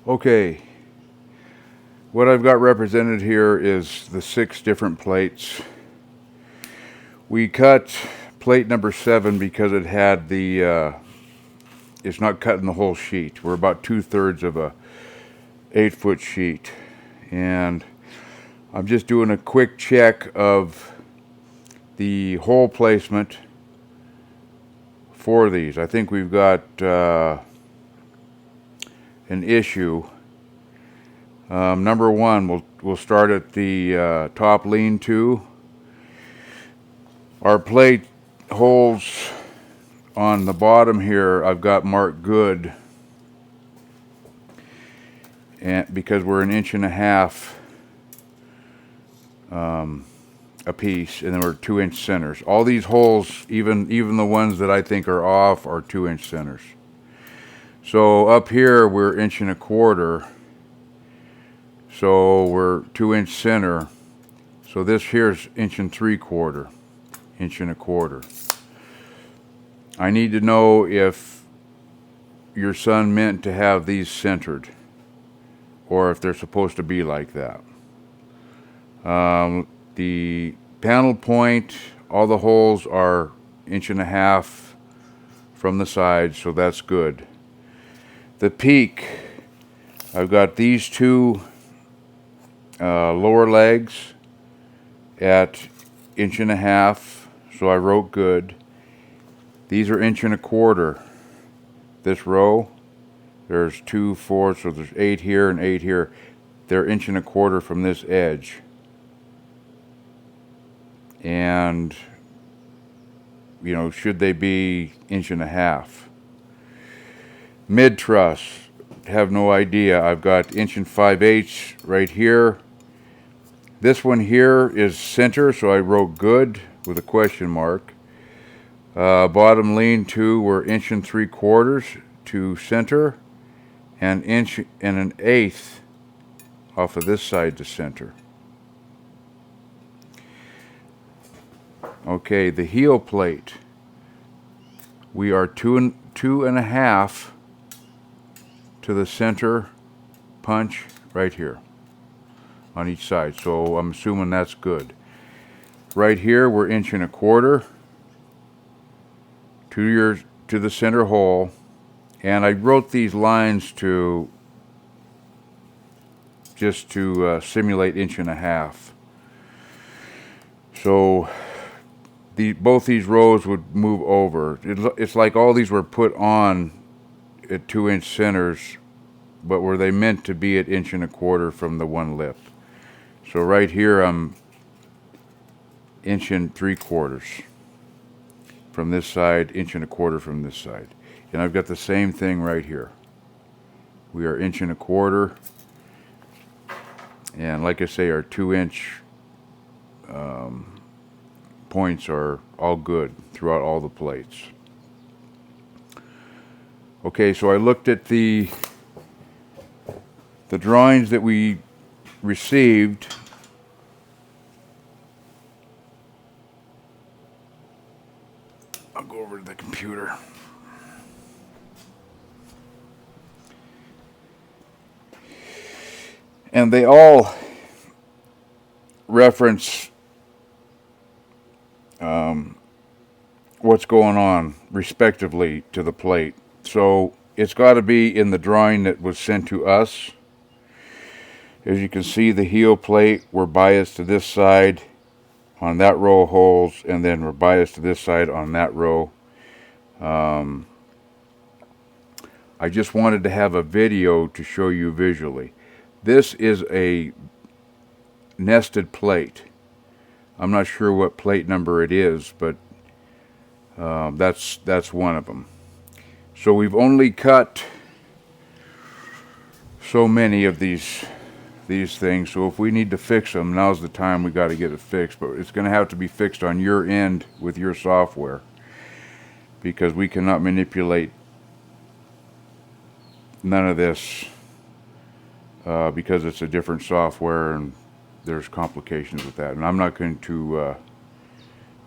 Okay, what I've got represented here is the 6 different plates. We cut plate number 7 because it had it's not cutting the whole sheet. We're about 2/3 of a 8-foot sheet. And I'm just doing a quick check of the hole placement for these. I think we've got an issue. Number 1, we'll start at the top lean-to. Our plate holes on the bottom here, I've got marked good, and because we're 1.5 inches a piece, and then we're 2-inch centers. All these holes, even the ones that I think are off, are 2-inch centers. So up here we're 1.25 inches. So we're 2-inch center. So this here's 1.75 inches, 1.25 inches. I need to know if your son meant to have these centered, or if they're supposed to be like that. The panel point, all the holes are 1.5 inches from the side, so that's good. The peak, I've got these 2 lower legs at 1.5 inches, so I wrote good. These are 1.25 inches. This row, there's 2, 4, so there's 8 here and 8 here. They're 1.25 inches from this edge. And, you know, should they be 1.5 inches? Mid truss, have no idea. I've got 1 5/8 right here. This one here is center, so I wrote good with a question mark. Bottom lean-to, we're 1 3/4 to center, and 1 1/8 off of this side to center. Okay, the heel plate, we are 2.5 to the center punch right here on each side. So I'm assuming that's good. Right here we're 1 1/4 to the center hole, and I wrote these lines to just to simulate 1.5 inches. So both these rows would move over. It's like all these were put on at 2-inch centers, but were they meant to be at 1 1/4 from the one lip? So right here I'm 1 3/4 from this side, 1 1/4 from this side, and I've got the same thing right here. We are 1 1/4, and like I say, our 2-inch points are all good throughout all the plates. Okay, so I looked at the drawings that we received. I'll go over to the computer. And they all reference what's going on respectively to the plate. So it's got to be in the drawing that was sent to us. As you can see, the heel plate, we're biased to this side on that row of holes, and then we're biased to this side on that row. I just wanted to have a video to show you visually. This is a nested plate. I'm not sure what plate number it is, but that's one of them. So we've only cut so many of these things, so if we need to fix them, now's the time we got to get it fixed. But it's going to have to be fixed on your end with your software, because we cannot manipulate none of this because it's a different software and there's complications with that. And I'm not going to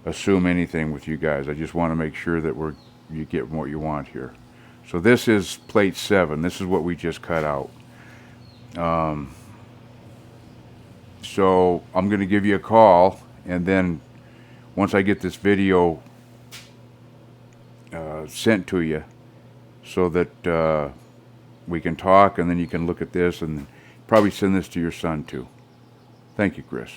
assume anything with you guys. I just want to make sure that you get what you want here. So this is plate 7. This is what we just cut out. So I'm going to give you a call, and then once I get this video sent to you, so that we can talk, and then you can look at this and probably send this to your son too. Thank you, Chris.